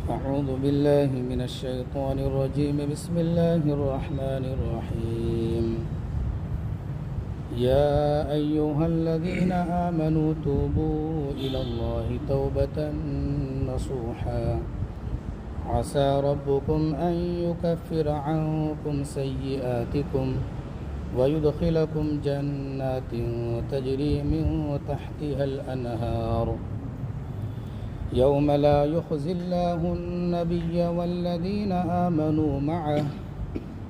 أعوذ بالله من الشيطان الرجيم. بسم الله الرحمن الرحيم. يا أيها الذين آمنوا توبوا إلى الله توبة نصوحا عسى ربكم أن يكفر عنكم سيئاتكم ويدخلكم جنات تجري من تحتها الأنهار يوم لا يخزي الله النبي والذين آمنوا معه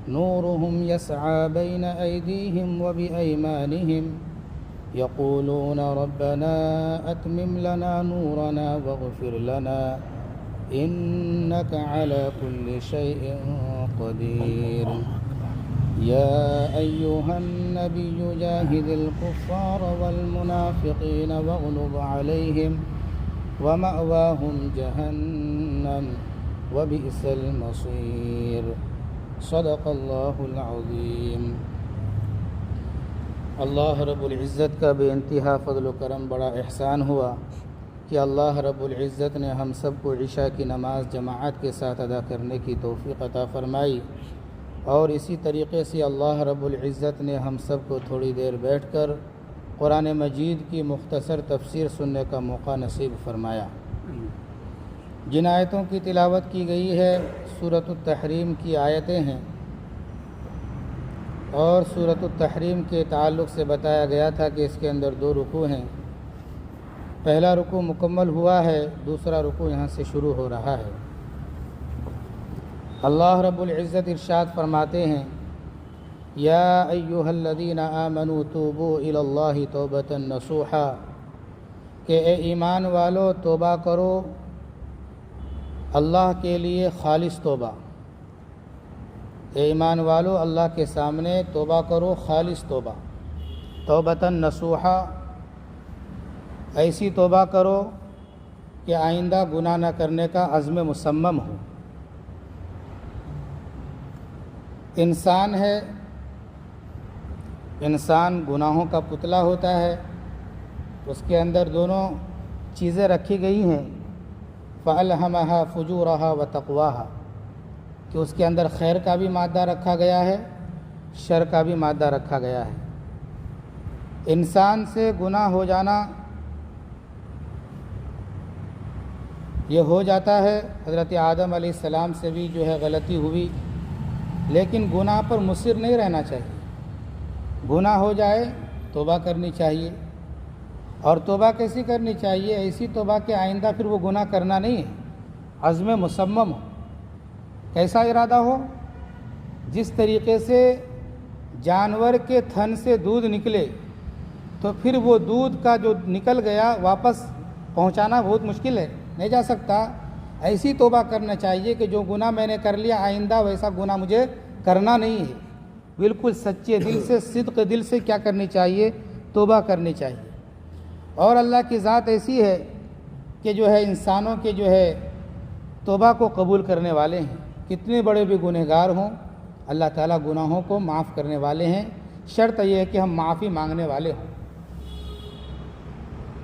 نورهم يسعى بين أيديهم وبأيمانهم يقولون ربنا أتمم لنا نورنا واغفر لنا إنك على كل شيء قدير. يا أيها النبي جاهد الكفار والمنافقين واغلظ عليهم ومأواهم جهنم وبئس المصير. صدق اللہ العظیم. اللہ رب العزت کا بے انتہا فضل و کرم، بڑا احسان ہوا کہ اللہ رب العزت نے ہم سب کو عشاء کی نماز جماعت کے ساتھ ادا کرنے کی توفیق عطا فرمائی، اور اسی طریقے سے اللہ رب العزت نے ہم سب کو تھوڑی دیر بیٹھ کر قرآن مجید کی مختصر تفسیر سننے کا موقع نصیب فرمایا. جن آیتوں کی تلاوت کی گئی ہے سورۃ التحریم کی آیتیں ہیں، اور سورۃ التحریم کے تعلق سے بتایا گیا تھا کہ اس کے اندر 2 رکوع ہیں. پہلا رکوع مکمل ہوا ہے، دوسرا رکوع یہاں سے شروع ہو رہا ہے. اللہ رب العزت ارشاد فرماتے ہیں، یا ایھا الذین آمنوا توبوا الی اللہ توبۃ نصوحا، کہ اے ایمان والو توبہ کرو اللہ کے لیے خالص توبہ. اے ایمان والو اللہ کے سامنے توبہ کرو خالص توبہ. توبۃ نصوحا، ایسی توبہ کرو کہ آئندہ گناہ نہ کرنے کا عزم مصمم ہو. انسان ہے، انسان گناہوں کا پتلا ہوتا ہے، اس کے اندر دونوں چیزیں رکھی گئی ہیں، فَأَلْهَمَهَا فُجُورَهَا وَتَقْوَاهَا، کہ اس کے اندر خیر کا بھی مادہ رکھا گیا ہے، شر کا بھی مادہ رکھا گیا ہے. انسان سے گناہ ہو جانا یہ ہو جاتا ہے. حضرت آدم علیہ السلام سے بھی جو ہے غلطی ہوئی، لیکن گناہ پر مصر نہیں رہنا چاہیے. گناہ ہو جائے توبہ کرنی چاہیے. اور توبہ کیسی کرنی چاہیے؟ ایسی توبہ کہ آئندہ پھر وہ گناہ کرنا نہیں ہے، عزم مصمم ہو. کیسا ارادہ ہو؟ جس طریقے سے جانور کے تھن سے دودھ نکلے تو پھر وہ دودھ کا جو نکل گیا واپس پہنچانا بہت مشکل ہے، نہیں جا سکتا. ایسی توبہ کرنا چاہیے کہ جو گناہ میں نے کر لیا آئندہ ویسا گناہ مجھے کرنا نہیں ہے. بالکل سچے دل سے، صدق دل سے کیا کرنی چاہیے؟ توبہ کرنی چاہیے. اور اللہ کی ذات ایسی ہے کہ جو ہے انسانوں کے جو ہے توبہ کو قبول کرنے والے ہیں. کتنے بڑے بھی گنہگار ہوں اللہ تعالیٰ گناہوں کو معاف کرنے والے ہیں. شرط یہ ہے کہ ہم معافی مانگنے والے ہوں.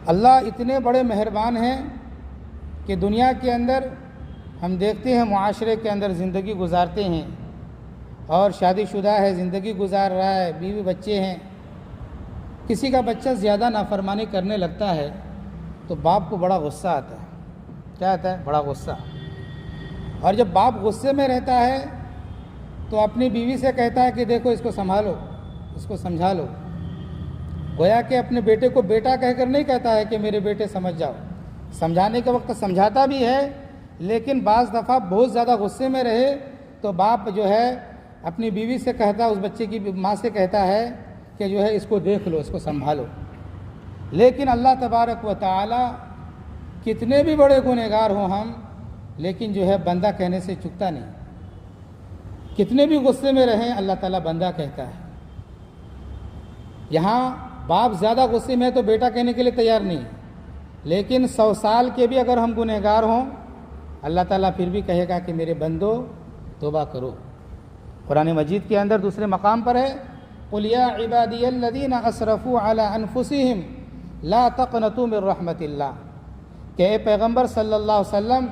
اللہ اتنے بڑے مہربان ہیں کہ دنیا کے اندر ہم دیکھتے ہیں معاشرے کے اندر زندگی گزارتے ہیں، اور شادی شدہ ہے، زندگی گزار رہا ہے، بیوی بچے ہیں. کسی کا بچہ زیادہ نافرمانی کرنے لگتا ہے تو باپ کو بڑا غصہ آتا ہے. کیا آتا ہے؟ بڑا غصہ. اور جب باپ غصے میں رہتا ہے تو اپنی بیوی سے کہتا ہے کہ دیکھو اس کو سنبھالو، اس کو سمجھا لو. گویا کہ اپنے بیٹے کو بیٹا کہہ کر نہیں کہتا ہے کہ میرے بیٹے سمجھ جاؤ. سمجھانے کے وقت سمجھاتا بھی ہے، لیکن بعض دفعہ بہت زیادہ غصے میں رہے تو باپ جو ہے اپنی بیوی سے کہتا، اس بچے کی ماں سے کہتا ہے کہ جو ہے اس کو دیکھ لو، اس کو سنبھالو. لیکن اللہ تبارک و تعالی کتنے بھی بڑے گنہگار ہوں ہم، لیکن جو ہے بندہ کہنے سے چکتا نہیں. کتنے بھی غصے میں رہیں اللہ تعالیٰ بندہ کہتا ہے. یہاں باپ زیادہ غصے میں ہے تو بیٹا کہنے کے لیے تیار نہیں، لیکن 100 سال کے بھی اگر ہم گنہگار ہوں اللہ تعالیٰ پھر بھی کہے گا کہ میرے بندو توبہ کرو. قرآن مجید کے اندر دوسرے مقام پر ہے، قُلْ يَا عِبَادِيَ الَّذِينَ أَسْرَفُوا عَلَىٰ أَنفُسِهِمْ لَا تَقْنَطُوا مِن رَحْمَةِ اللَّهِ، کہ اے پیغمبر صلی اللہ علیہ وسلم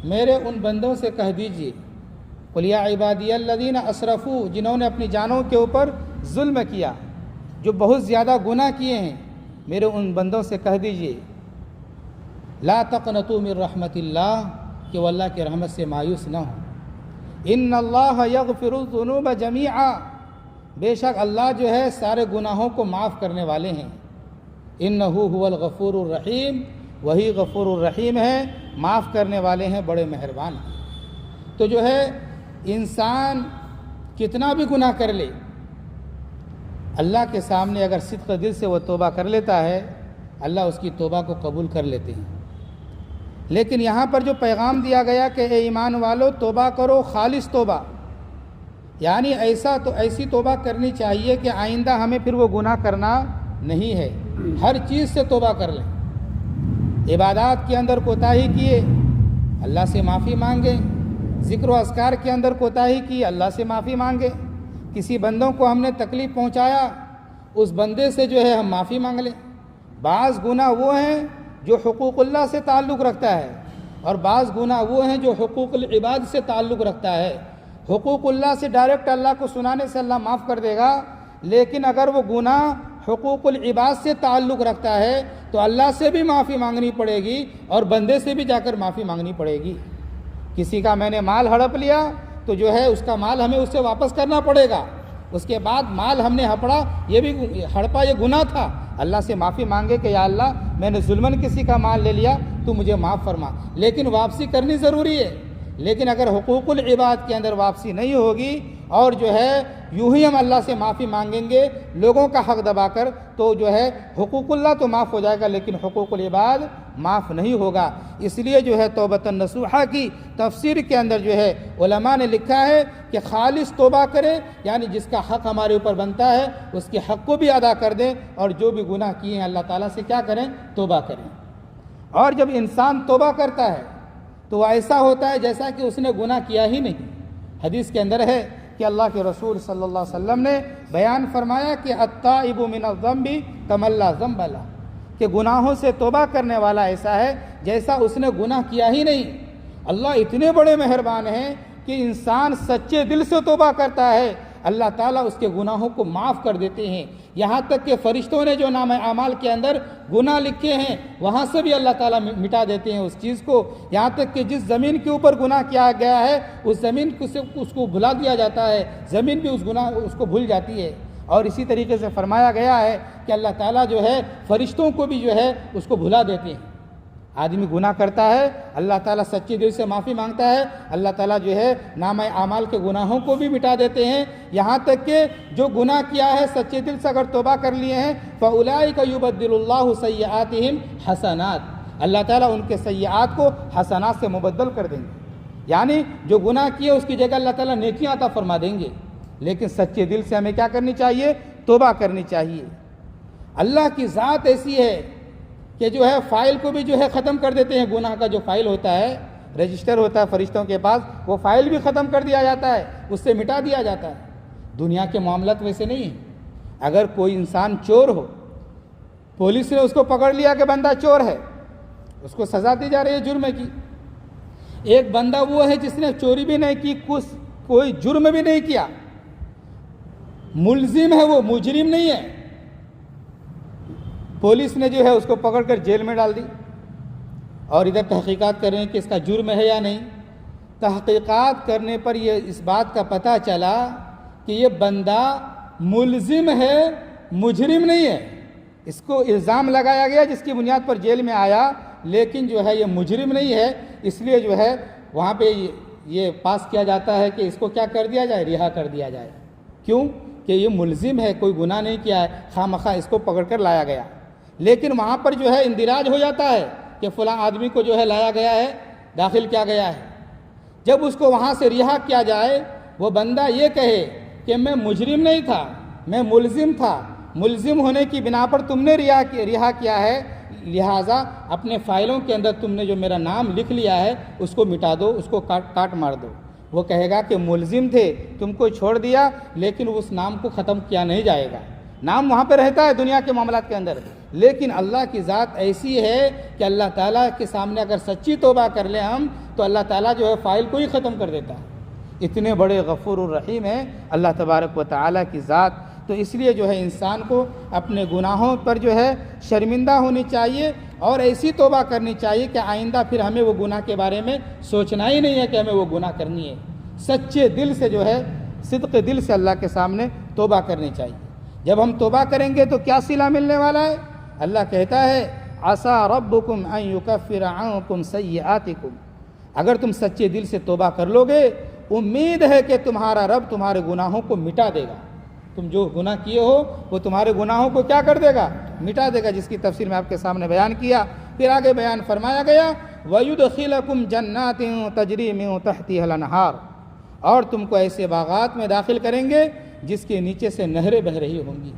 میرے ان بندوں سے کہہ دیجئے، قل یا عبادی الذین اسرفوا، جنہوں نے اپنی جانوں کے اوپر ظلم کیا، جو بہت زیادہ گناہ کیے ہیں، میرے ان بندوں سے کہہ دیجئے لا تقنطوا من رحمت اللہ، کہ وہ اللہ کی رحمت سے مایوس نہ ہوں۔ ان اللہ یغفر الذنوب جمیعا، بے شک اللہ جو ہے سارے گناہوں کو معاف کرنے والے ہیں۔ انہ هو الغفور الرحیم، وہی غفور الرحیم ہے، معاف کرنے والے ہیں، بڑے مہربان ہیں۔ تو جو ہے انسان کتنا بھی گناہ کر لے، اللہ کے سامنے اگر صدق دل سے وہ توبہ کر لیتا ہے، اللہ اس کی توبہ کو قبول کر لیتے ہیں۔ لیکن یہاں پر جو پیغام دیا گیا کہ اے ایمان والو توبہ کرو، خالص توبہ، یعنی ایسی توبہ کرنی چاہیے کہ آئندہ ہمیں پھر وہ گناہ کرنا نہیں ہے، ہر چیز سے توبہ کر لیں۔ عبادات کے اندر کوتاہی کیے، اللہ سے معافی مانگیں، ذکر و اذکار کے اندر کوتاہی کی، اللہ سے معافی مانگیں، کسی بندوں کو ہم نے تکلیف پہنچایا، اس بندے سے جو ہے ہم معافی مانگ لیں۔ بعض گناہ وہ ہیں جو حقوق اللہ سے تعلق رکھتا ہے، اور بعض گناہ وہ ہیں جو حقوق العباد سے تعلق رکھتا ہے۔ حقوق اللہ سے ڈائریکٹ اللہ کو سنانے سے اللہ معاف کر دے گا، لیکن اگر وہ گناہ حقوق العباد سے تعلق رکھتا ہے تو اللہ سے بھی معافی مانگنی پڑے گی اور بندے سے بھی جا کر معافی مانگنی پڑے گی۔ کسی کا میں نے مال ہڑپ لیا تو جو ہے اس کا مال ہمیں اس سے واپس کرنا پڑے گا، اس کے بعد مال ہم نے ہڑپا یہ گناہ تھا، اللہ سے معافی مانگے کہ یا اللہ میں نے ظلماً کسی کا مال لے لیا، تو مجھے معاف فرما، لیکن واپسی کرنی ضروری ہے۔ لیکن اگر حقوق العباد کے اندر واپسی نہیں ہوگی اور جو ہے یوں ہی ہم اللہ سے معافی مانگیں گے لوگوں کا حق دبا کر، تو جو ہے حقوق اللہ تو معاف ہو جائے گا لیکن حقوق العباد معاف نہیں ہوگا۔ اس لیے جو ہے توبۃ نصوحہ کی تفسیر کے اندر جو ہے علماء نے لکھا ہے کہ خالص توبہ کریں، یعنی جس کا حق ہمارے اوپر بنتا ہے اس کے حق کو بھی ادا کر دیں، اور جو بھی گناہ کیے ہیں اللہ تعالیٰ سے کیا کریں؟ توبہ کریں۔ اور جب انسان توبہ کرتا ہے تو وہ ایسا ہوتا ہے جیسا کہ اس نے گناہ کیا ہی نہیں۔ حدیث کے اندر ہے کہ اللہ کے رسول صلی اللہ علیہ وسلم نے بیان فرمایا کہ التائب من الذنب کمن لا ذنب لہ، کہ گناہوں سے توبہ کرنے والا ایسا ہے جیسا اس نے گناہ کیا ہی نہیں۔ اللہ اتنے بڑے مہربان ہیں کہ انسان سچے دل سے توبہ کرتا ہے، اللہ تعالیٰ اس کے گناہوں کو معاف کر دیتے ہیں۔ یہاں تک کہ فرشتوں نے جو نام اعمال کے اندر گناہ لکھے ہیں وہاں سے بھی اللہ تعالیٰ مٹا دیتے ہیں اس چیز کو، یہاں تک کہ جس زمین کے اوپر گناہ کیا گیا ہے اس زمین اس کو بھلا دیا جاتا ہے، زمین بھی اس کو بھول جاتی ہے۔ اور اسی طریقے سے فرمایا گیا ہے کہ اللہ تعالیٰ جو ہے فرشتوں کو بھی جو ہے اس کو بھلا دیتے ہیں۔ آدمی گناہ کرتا ہے، اللہ تعالیٰ سچے دل سے معافی مانگتا ہے، اللہ تعالیٰ جو ہے نامہ اعمال کے گناہوں کو بھی مٹا دیتے ہیں، یہاں تک کہ جو گناہ کیا ہے سچے دل سے اگر توبہ کر لیے ہیں فَأُولَئِكَ يُبَدِّلُ اللَّهُ سَيِّئَاتِهِمْ حَسَنَاتٍ، اللہ تعالیٰ ان کے سیئات کو حسنات سے مبدل کر دیں گے، یعنی جو گناہ کیے اس کی جگہ اللہ تعالیٰ نیکیاں عطا فرما دیں گے۔ لیکن سچے دل سے ہمیں کیا کرنی چاہیے؟ توبہ کرنی چاہیے۔ اللہ کی ذات ایسی ہے کہ جو ہے فائل کو بھی جو ہے ختم کر دیتے ہیں، گناہ کا جو فائل ہوتا ہے رجسٹر ہوتا ہے فرشتوں کے پاس، وہ فائل بھی ختم کر دیا جاتا ہے، اس سے مٹا دیا جاتا ہے۔ دنیا کے معاملات ویسے نہیں ہیں۔ اگر کوئی انسان چور ہو، پولیس نے اس کو پکڑ لیا کہ بندہ چور ہے، اس کو سزا دی جا رہی ہے جرم کی۔ ایک بندہ وہ ہے جس نے چوری بھی نہیں کی، کوئی جرم بھی نہیں کیا، ملزم ہے، وہ مجرم نہیں ہے، پولیس نے جو ہے اس کو پکڑ کر جیل میں ڈال دی، اور ادھر تحقیقات کر رہے ہیں کہ اس کا جرم ہے یا نہیں۔ تحقیقات کرنے پر یہ اس بات کا پتہ چلا کہ یہ بندہ ملزم ہے، مجرم نہیں ہے۔ اس کو الزام لگایا گیا جس کی بنیاد پر جیل میں آیا، لیکن جو ہے یہ مجرم نہیں ہے، اس لیے جو ہے وہاں پہ یہ پاس کیا جاتا ہے کہ اس کو کیا کر دیا جائے؟ رہا کر دیا جائے۔ کیوں؟ کہ یہ ملزم ہے، کوئی گناہ نہیں کیا ہے، خواہ مخواہ اس کو پکڑ کر لایا گیا۔ لیکن وہاں پر جو ہے اندراج ہو جاتا ہے کہ فلاں آدمی کو جو ہے لایا گیا ہے، داخل کیا گیا ہے۔ جب اس کو وہاں سے رہا کیا جائے، وہ بندہ یہ کہے کہ میں مجرم نہیں تھا، میں ملزم تھا، ملزم ہونے کی بنا پر تم نے رہا کیا ہے، لہٰذا اپنے فائلوں کے اندر تم نے جو میرا نام لکھ لیا ہے اس کو مٹا دو، اس کو کاٹ مار دو۔ وہ کہے گا کہ ملزم تھے، تم کو چھوڑ دیا، لیکن اس نام کو ختم کیا نہیں جائے گا، نام وہاں پہ رہتا ہے دنیا کے معاملات کے اندر، لیکن اللہ کی ذات ایسی ہے کہ اللہ تعالیٰ کے سامنے اگر سچی توبہ کر لیں ہم تو اللہ تعالیٰ جو ہے فائل کو ہی ختم کر دیتا ہے۔ اتنے بڑے غفور الرحیم ہیں اللہ تبارک و تعالیٰ کی ذات۔ تو اس لیے جو ہے انسان کو اپنے گناہوں پر جو ہے شرمندہ ہونی چاہیے اور ایسی توبہ کرنی چاہیے کہ آئندہ پھر ہمیں وہ گناہ کے بارے میں سوچنا ہی نہیں ہے کہ ہمیں وہ گناہ کرنی ہے۔ سچے دل سے جو ہے، صدق دل سے اللہ کے سامنے توبہ کرنی چاہیے۔ جب ہم توبہ کریں گے تو کیا صلہ ملنے والا ہے؟ اللہ کہتا ہے عسیٰ ربکم ان یکفر عنکم سیئاتکم، اگر تم سچے دل سے توبہ کر لو گے امید ہے کہ تمہارا رب تمہارے گناہوں کو مٹا دے گا۔ تم جو گناہ کیے ہو وہ تمہارے گناہوں کو کیا کر دے گا؟ مٹا دے گا، جس کی تفسیر میں آپ کے سامنے بیان کیا۔ پھر آگے بیان فرمایا گیا وَيُدْخِلَكُمْ جَنَّاتٍ تَجْرِي مِن تَحْتِهَا الْأَنْهَارُ، اور تم کو ایسے باغات میں داخل کریں گے جس کے نیچے سے نہریں بہہ رہی ہوں گی۔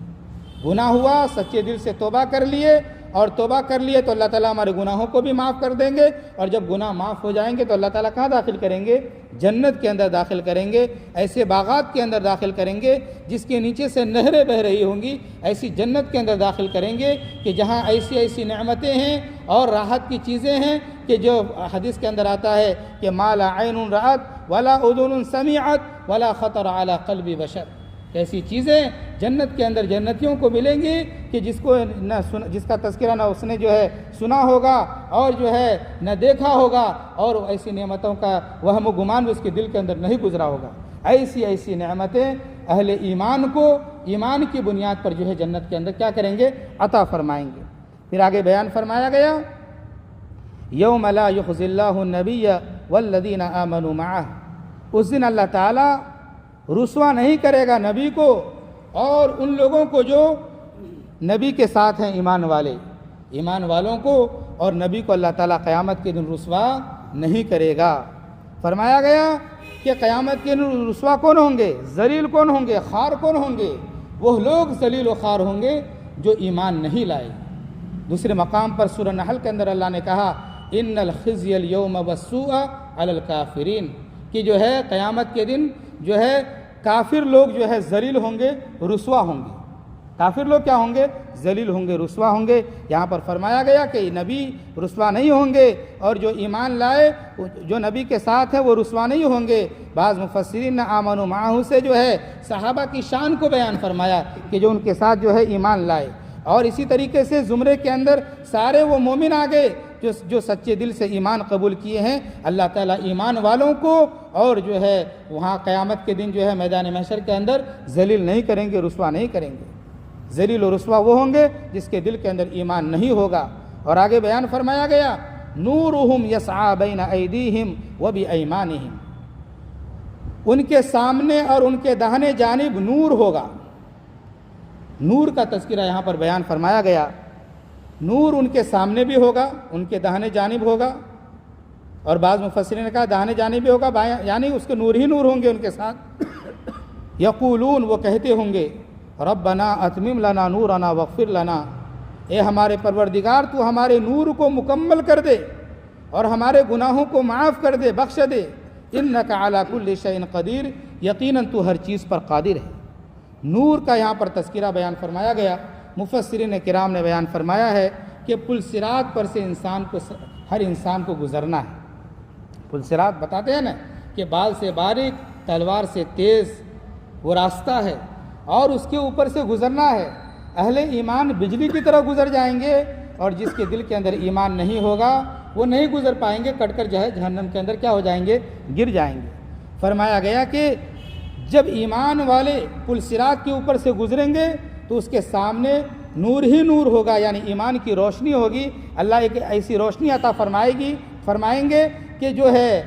گناہ ہوا، سچے دل سے توبہ کر لیے، اور توبہ کر لیے تو اللہ تعالیٰ ہمارے گناہوں کو بھی معاف کر دیں گے، اور جب گناہ معاف ہو جائیں گے تو اللہ تعالیٰ کہاں داخل کریں گے؟ جنت کے اندر داخل کریں گے، ایسے باغات کے اندر داخل کریں گے جس کے نیچے سے نہریں بہہ رہی ہوں گی، ایسی جنت کے اندر داخل کریں گے کہ جہاں ایسی ایسی نعمتیں ہیں اور راحت کی چیزیں ہیں کہ جو حدیث کے اندر آتا ہے کہ ما لا عین رأت ولا اذن سمعت ولا خطر علی قلب بشر، ایسی چیزیں جنت کے اندر جنتیوں کو ملیں گی کہ جس کا تذکرہ نہ اس نے جو ہے سنا ہوگا اور جو ہے نہ دیکھا ہوگا، اور ایسی نعمتوں کا وہم و گمان بھی اس کے دل کے اندر نہیں گزرا ہوگا۔ ایسی ایسی نعمتیں اہل ایمان کو ایمان کی بنیاد پر جو ہے جنت کے اندر کیا کریں گے؟ عطا فرمائیں گے۔ پھر آگے بیان فرمایا گیا یوم لا یخزی اللہ النبی والذین آمنوا معہ، اس دن اللہ تعالیٰ رسوا نہیں کرے گا نبی کو اور ان لوگوں کو جو نبی کے ساتھ ہیں، ایمان والوں کو اور نبی کو اللہ تعالیٰ قیامت کے دن رسوا نہیں کرے گا۔ فرمایا گیا کہ قیامت کے دن رسوا کون ہوں گے؟ ذلیل کون ہوں گے؟ خوار کون ہوں گے؟ وہ لوگ ذلیل و خوار ہوں گے جو ایمان نہیں لائے۔ دوسرے مقام پر سورہ نحل کے اندر اللہ نے کہا ان الخزي اليوم والسوء على الكافرين، کہ جو ہے قیامت کے دن جو ہے کافر لوگ جو ہے ذلیل ہوں گے، رسوا ہوں گے۔ کافر لوگ کیا ہوں گے؟ ذلیل ہوں گے، رسوا ہوں گے۔ یہاں پر فرمایا گیا کہ نبی رسوا نہیں ہوں گے، اور جو ایمان لائے جو نبی کے ساتھ ہے وہ رسوا نہیں ہوں گے۔ بعض مفسرین نے آمنوا معہ سے جو ہے صحابہ کی شان کو بیان فرمایا کہ جو ان کے ساتھ جو ہے ایمان لائے، اور اسی طریقے سے زمرے کے اندر سارے وہ مومن آ گئے جو سچے دل سے ایمان قبول کیے ہیں۔ اللہ تعالیٰ ایمان والوں کو اور جو ہے وہاں قیامت کے دن جو ہے میدان محشر کے اندر ذلیل نہیں کریں گے، رسوا نہیں کریں گے۔ ذلیل و رسوا وہ ہوں گے جس کے دل کے اندر ایمان نہیں ہوگا۔ اور آگے بیان فرمایا گیا نورہم یسعی بین ایدیہم وبایمانہم، ان کے سامنے اور ان کے داہنے جانب نور ہوگا۔ نور کا تذکرہ یہاں پر بیان فرمایا گیا۔ نور ان کے سامنے بھی ہوگا، ان کے داہنے جانب ہوگا، اور بعض مفسرین نے کہا داہنے جانب بھی ہوگا، یعنی اس کے نور ہی نور ہوں گے ان کے ساتھ۔ یقولون، وہ کہتے ہوں گے ربنا اتمم لنا نورنا واغفر لنا، اے ہمارے پروردگار تو ہمارے نور کو مکمل کر دے اور ہمارے گناہوں کو معاف کر دے، بخش دے۔ انک علی کل شیء قدیر، یقیناً تو ہر چیز پر قادر ہے۔ نور کا یہاں پر تذکرہ بیان فرمایا گیا۔ مفسرین کرام نے بیان فرمایا ہے کہ پل صراط پر سے ہر انسان کو گزرنا ہے۔ پل صراط بتاتے ہیں نا کہ بال سے باریک تلوار سے تیز وہ راستہ ہے، اور اس کے اوپر سے گزرنا ہے۔ اہل ایمان بجلی کی طرح گزر جائیں گے، اور جس کے دل کے اندر ایمان نہیں ہوگا وہ نہیں گزر پائیں گے، کٹ کر جو ہے جہنم کے اندر کیا ہو جائیں گے؟ گر جائیں گے۔ فرمایا گیا کہ جب ایمان والے پل صراط کے اوپر سے گزریں گے تو اس کے سامنے نور ہی نور ہوگا، یعنی ایمان کی روشنی ہوگی۔ اللہ ایک ایسی روشنی عطا فرمائیں گے کہ جو ہے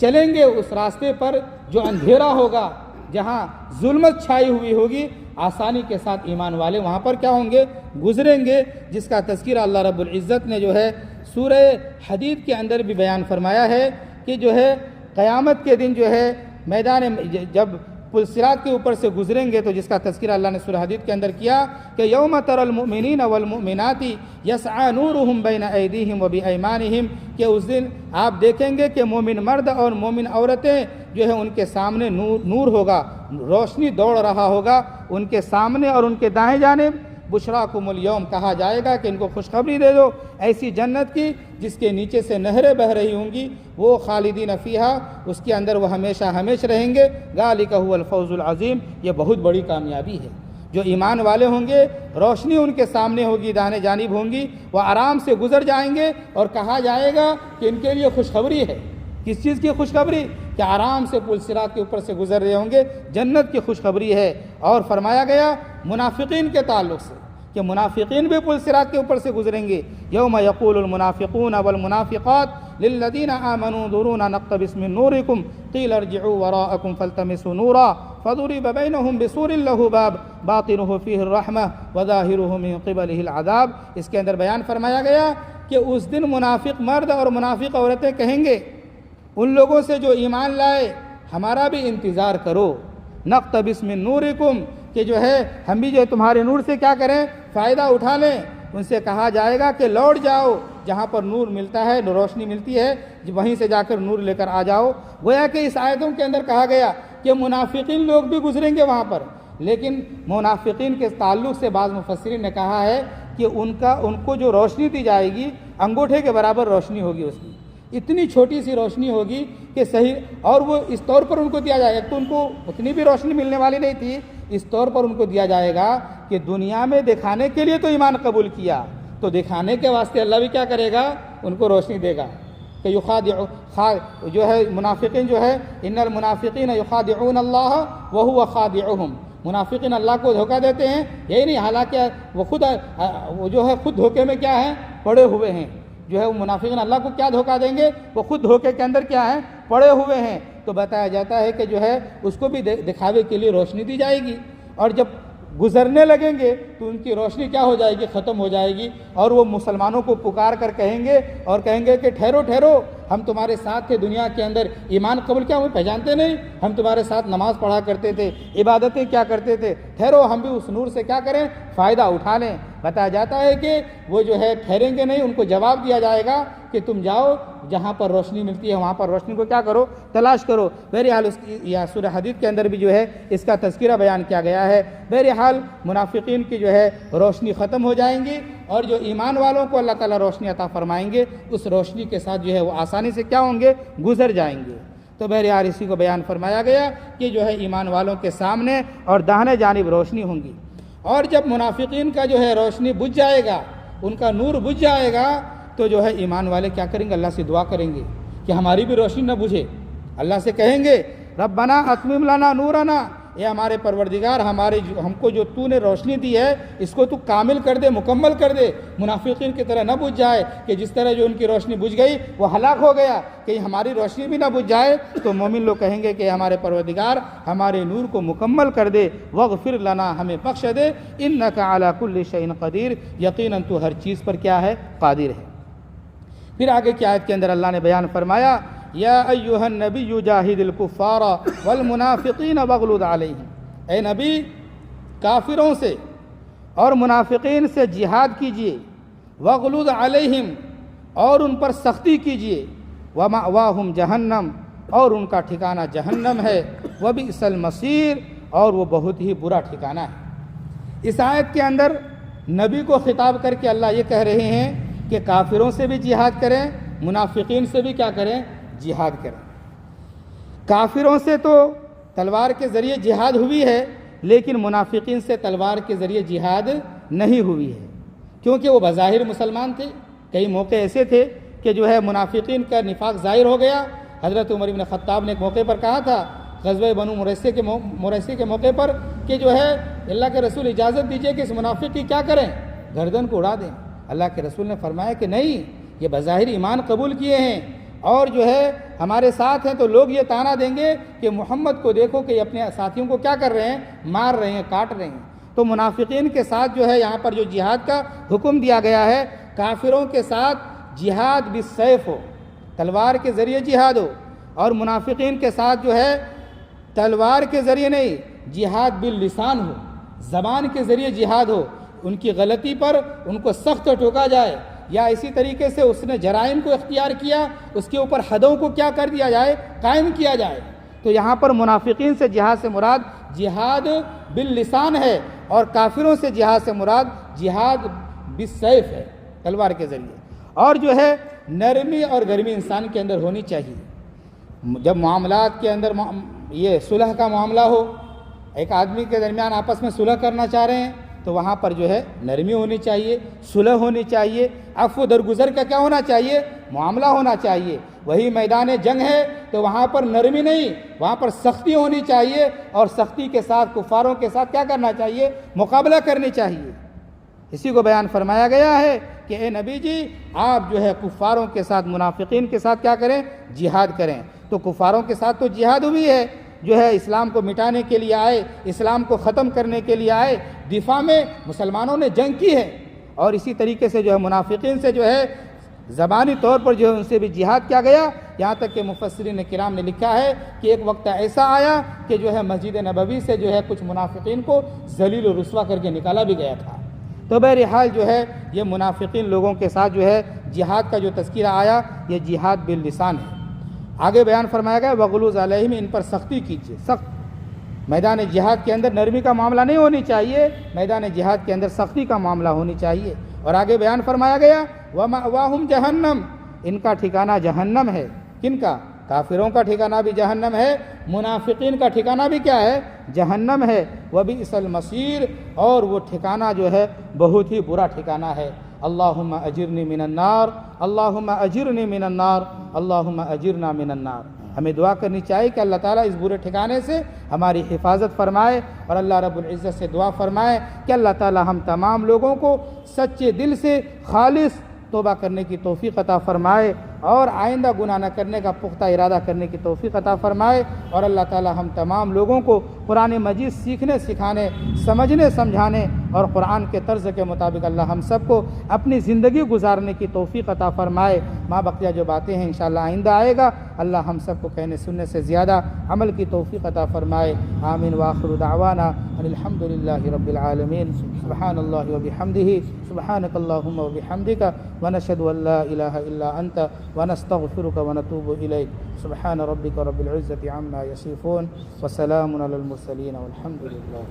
چلیں گے اس راستے پر جو اندھیرا ہوگا، جہاں ظلمت چھائی ہوئی ہوگی، آسانی کے ساتھ ایمان والے وہاں پر کیا ہوں گے؟ گزریں گے، جس کا تذکرہ اللہ رب العزت نے جو ہے سورہ حدید کے اندر بھی بیان فرمایا ہے کہ جو ہے قیامت کے دن جو ہے میدان جب پل صراط کے اوپر سے گزریں گے، تو جس کا تذکرہ اللہ نے سورہ حدید کے اندر کیا کہ یوم تری المؤمنین والمؤمنات یسعی نورہم بین ایدیہم وبایمانہم، کہ اس دن آپ دیکھیں گے کہ مومن مرد اور مومن عورتیں جو ہے ان کے سامنے نور ہوگا، روشنی دوڑ رہا ہوگا ان کے سامنے اور ان کے دائیں جانب۔ بشراکم الیوم، کہا جائے گا کہ ان کو خوشخبری دے دو ایسی جنت کی جس کے نیچے سے نہریں بہہ رہی ہوں گی، وہ خالدین فیہا، اس کے اندر وہ ہمیشہ ہمیشہ رہیں گے۔ ذالک هو الفوز العظیم، یہ بہت بڑی کامیابی ہے۔ جو ایمان والے ہوں گے روشنی ان کے سامنے ہوگی، دانے جانب ہوں گی، وہ آرام سے گزر جائیں گے، اور کہا جائے گا کہ ان کے لیے خوشخبری ہے۔ کس چیز کی خوشخبری؟ کہ آرام سے پل صراط کے اوپر سے گزر رہے ہوں گے، جنت کی خوشخبری ہے۔ اور فرمایا گیا منافقین کے تعلق سے کہ منافقین بھی پل صراط کے اوپر سے گزریں گے۔ یوم یقول المنافقون والمنافقات للذین آمنوا انظرونا نقتبس من نورکم قیل ارجعوا وراءکم فالتمسوا نورا فضرب بینہم بسور لہ باب باطنہ فیہ الرحمہ وظاہرہ من قبلہ العذاب۔ اس کے اندر بیان فرمایا گیا کہ اس دن منافق مرد اور منافق عورتیں کہیں گے ان لوگوں سے جو ایمان لائے، ہمارا بھی انتظار کرو، نقتبس من نورکم، کہ جو ہے ہم بھی جو ہے تمہارے نور سے کیا کریں، فائدہ اٹھا لیں۔ ان سے کہا جائے گا کہ لوٹ جاؤ، جہاں پر نور ملتا ہے، روشنی ملتی ہے، وہیں سے جا کر نور لے کر آ جاؤ۔ گویا کہ اس آیتوں کے اندر کہا گیا کہ منافقین لوگ بھی گزریں گے وہاں پر، لیکن منافقین کے تعلق سے بعض مفسرین نے کہا ہے کہ ان کو جو روشنی دی جائے گی انگوٹھے کے برابر روشنی ہوگی، اس کی اتنی چھوٹی سی روشنی ہوگی کہ صحیح، اور وہ اس طور پر ان کو دیا جائے گا، تو ان کو اتنی بھی روشنی ملنے والی نہیں تھی، اس طور پر ان کو دیا جائے گا کہ دنیا میں دکھانے کے لیے تو ایمان قبول کیا، تو دکھانے کے واسطے اللہ بھی کیا کرے گا، ان کو روشنی دے گا کہ جو ہے منافقین جو ہے ان المنافقین یخادعون اللہ وہو خادعہم، منافقین اللہ کو دھوکہ دیتے ہیں، یہی نہیں، حالانکہ وہ جو ہے خود دھوکے میں کیا ہے، پڑے ہوئے ہیں۔ جو ہے وہ منافقین اللہ کو کیا دھوکہ دیں گے، وہ خود دھوکے کے اندر کیا ہے، پڑے ہوئے ہیں۔ تو بتایا جاتا ہے کہ جو ہے اس کو بھی دکھاوے کے لیے روشنی دی جائے گی، اور جب گزرنے لگیں گے تو ان کی روشنی کیا ہو جائے گی، ختم ہو جائے گی، اور وہ مسلمانوں کو پکار کر کہیں گے کہ ٹھہرو ٹھہرو، ہم تمہارے ساتھ تھے دنیا کے اندر، ایمان قبول کیا ہمیں پہچانتے نہیں، ہم تمہارے ساتھ نماز پڑھا کرتے تھے، عبادتیں کیا کرتے تھے، ٹھہرو ہم بھی اس نور سے کیا کریں، فائدہ اٹھا لیں۔ بتایا جاتا ہے کہ وہ جو ہے ٹھہریں گے نہیں، ان کو جواب دیا جائے گا کہ تم جاؤ جہاں پر روشنی ملتی ہے وہاں پر روشنی کو کیا کرو، تلاش کرو۔ بہرحال یا سورہ حدید کے اندر بھی جو ہے اس کا تذکرہ بیان کیا گیا ہے۔ بہرحال منافقین کی جو ہے روشنی ختم ہو جائیں گی، اور جو ایمان والوں کو اللہ تعالیٰ روشنی عطا فرمائیں گے، اس روشنی کے ساتھ جو ہے وہ آسانی سے کیا ہوں گے، گزر جائیں گے۔ تو بہرحال اسی کو بیان فرمایا گیا کہ جو ہے ایمان والوں کے سامنے اور داہنے جانب روشنی ہوں گی، اور جب منافقین کا جو ہے روشنی بجھ جائے گا، ان کا نور بجھ جائے گا، تو جو ہے ایمان والے کیا کریں گے، اللہ سے دعا کریں گے کہ ہماری بھی روشنی نہ بجھے۔ اللہ سے کہیں گے ربنا اتمم لنا نورنا، اے ہمارے پروردگار ہم کو جو تو نے روشنی دی ہے اس کو تو کامل کر دے، مکمل کر دے، منافقین کی طرح نہ بجھ جائے کہ جس طرح جو ان کی روشنی بجھ گئی وہ ہلاک ہو گیا، کہ ہماری روشنی بھی نہ بجھ جائے۔ تو مومن لوگ کہیں گے کہ ہمارے پروردگار ہمارے نور کو مکمل کر دے، واغفر لنا، ہمیں بخش دے، انک علی کل شیء قدیر، یقیناً تو ہر چیز پر کیا ہے، قادر ہے۔ پھر آگے کی آیت کے اندر اللہ نے بیان فرمایا یا ایھا النبی جاہد الکفار والمنافقین واغلظ علیہم، اے نبی کافروں سے اور منافقین سے جہاد کیجئے، واغلظ علیہم، اور ان پر سختی کیجئے، ومأواہم جہنم، اور ان کا ٹھکانہ جہنم ہے، وبئس المصیر، اور وہ بہت ہی برا ٹھکانہ ہے۔ اس آیت کے اندر نبی کو خطاب کر کے اللہ یہ کہہ رہے ہیں کہ کافروں سے بھی جہاد کریں، منافقین سے بھی کیا کریں، جہاد کریں۔ کافروں سے تو تلوار کے ذریعے جہاد ہوئی ہے، لیکن منافقین سے تلوار کے ذریعے جہاد نہیں ہوئی ہے، کیونکہ وہ بظاہر مسلمان تھے۔ کئی موقع ایسے تھے کہ جو ہے منافقین کا نفاق ظاہر ہو گیا۔ حضرت عمر بن خطاب نے ایک موقع پر کہا تھا غزوہ بنو مریثہ کے موقع پر کہ جو ہے اللہ کے رسول اجازت دیجئے کہ اس منافق کی کیا کریں، گردن کو اڑا دیں۔ اللہ کے رسول نے فرمایا کہ نہیں، یہ بظاہر ایمان قبول کیے ہیں اور جو ہے ہمارے ساتھ ہیں، تو لوگ یہ طعنہ دیں گے کہ محمد کو دیکھو کہ یہ اپنے ساتھیوں کو کیا کر رہے ہیں، مار رہے ہیں، کاٹ رہے ہیں۔ تو منافقین کے ساتھ جو ہے یہاں پر جو جہاد کا حکم دیا گیا ہے، کافروں کے ساتھ جہاد بالسیف ہو، تلوار کے ذریعے جہاد ہو، اور منافقین کے ساتھ جو ہے تلوار کے ذریعے نہیں، جہاد باللسان ہو، زبان کے ذریعے جہاد ہو، ان کی غلطی پر ان کو سخت ٹوکا جائے، یا اسی طریقے سے اس نے جرائم کو اختیار کیا، اس کے اوپر حدوں کو کیا کر دیا جائے، قائم کیا جائے۔ تو یہاں پر منافقین سے جہاد سے مراد جہاد باللسان ہے، اور کافروں سے جہاد سے مراد جہاد بالسیف ہے، تلوار کے ذریعے۔ اور جو ہے نرمی اور گرمی انسان کے اندر ہونی چاہیے۔ جب معاملات کے اندر یہ صلح کا معاملہ ہو، ایک آدمی کے درمیان آپس میں صلح کرنا چاہ رہے ہیں، تو وہاں پر جو ہے نرمی ہونی چاہیے، صلح ہونی چاہیے، عفو درگزر کا کیا ہونا چاہیے، معاملہ ہونا چاہیے۔ وہی میدان جنگ ہے تو وہاں پر نرمی نہیں، وہاں پر سختی ہونی چاہیے، اور سختی کے ساتھ کفاروں کے ساتھ کیا کرنا چاہیے، مقابلہ کرنی چاہیے۔ اسی کو بیان فرمایا گیا ہے کہ اے نبی جی آپ جو ہے کفاروں کے ساتھ، منافقین کے ساتھ کیا کریں، جہاد کریں۔ تو کفاروں کے ساتھ تو جہاد ہوئی ہے، جو ہے اسلام کو مٹانے کے لیے آئے، اسلام کو ختم کرنے کے لیے آئے، دفاع میں مسلمانوں نے جنگ کی ہے۔ اور اسی طریقے سے جو ہے منافقین سے جو ہے زبانی طور پر جو ہے ان سے بھی جہاد کیا گیا، یہاں تک کہ مفسرین کرام نے لکھا ہے کہ ایک وقت ایسا آیا کہ جو ہے مسجد نبوی سے جو ہے کچھ منافقین کو ذلیل و رسوا کر کے نکالا بھی گیا تھا۔ تو بہرحال جو ہے یہ منافقین لوگوں کے ساتھ جو ہے جہاد کا جو تذکرہ آیا، یہ جہاد باللسان ہے۔ آگے بیان فرمایا گیا وغلوظ علیہم، ان پر سختی کیجیے، سخت۔ میدان جہاد کے اندر نرمی کا معاملہ نہیں ہونی چاہیے، میدان جہاد کے اندر سختی کا معاملہ ہونی چاہیے۔ اور آگے بیان فرمایا گیا وَمَأْوَاهُمْ جہنم، ان کا ٹھکانہ جہنم ہے۔ کن کا؟ کافروں کا ٹھکانہ بھی جہنم ہے، منافقین کا ٹھکانہ بھی کیا ہے؟ جہنم ہے۔ وَبِئْسَ الْمَصِيرُ، اور وہ ٹھکانہ جو ہے بہت ہی برا ٹھکانہ ہے۔ اللہم اجرنی من النار، اللہم اجرنی من النار، اللہم اجرنا من النار۔ ہمیں دعا کرنی چاہیے کہ اللہ تعالیٰ اس برے ٹھکانے سے ہماری حفاظت فرمائے، اور اللہ رب العزت سے دعا فرمائے کہ اللہ تعالیٰ ہم تمام لوگوں کو سچے دل سے خالص توبہ کرنے کی توفیق عطا فرمائے، اور آئندہ گناہ نہ کرنے کا پختہ ارادہ کرنے کی توفیق عطا فرمائے، اور اللہ تعالیٰ ہم تمام لوگوں کو قرآن مجید سیکھنے، سکھانے، سمجھنے، سمجھانے اور قرآن کے طرز کے مطابق اللہ ہم سب کو اپنی زندگی گزارنے کی توفیق عطا فرمائے۔ ما بقیہ جو باتیں ہیں انشاءاللہ آئندہ آئے گا، اللہ ہم سب کو کہنے سننے سے زیادہ عمل کی توفیق عطا فرمائے۔ آمین وآخر دعوانا ان الحمد للہ رب العالمین۔ سبحان اللہ وبحمدہ، سبحانک اللہم وبحمدک، ونشہد ان لا الہ الا انت، ونستغفرک ونتوب الیک۔ سبحان ربک رب العزة عما یصفون، وسلام علی المرسلین، والحمد للہ۔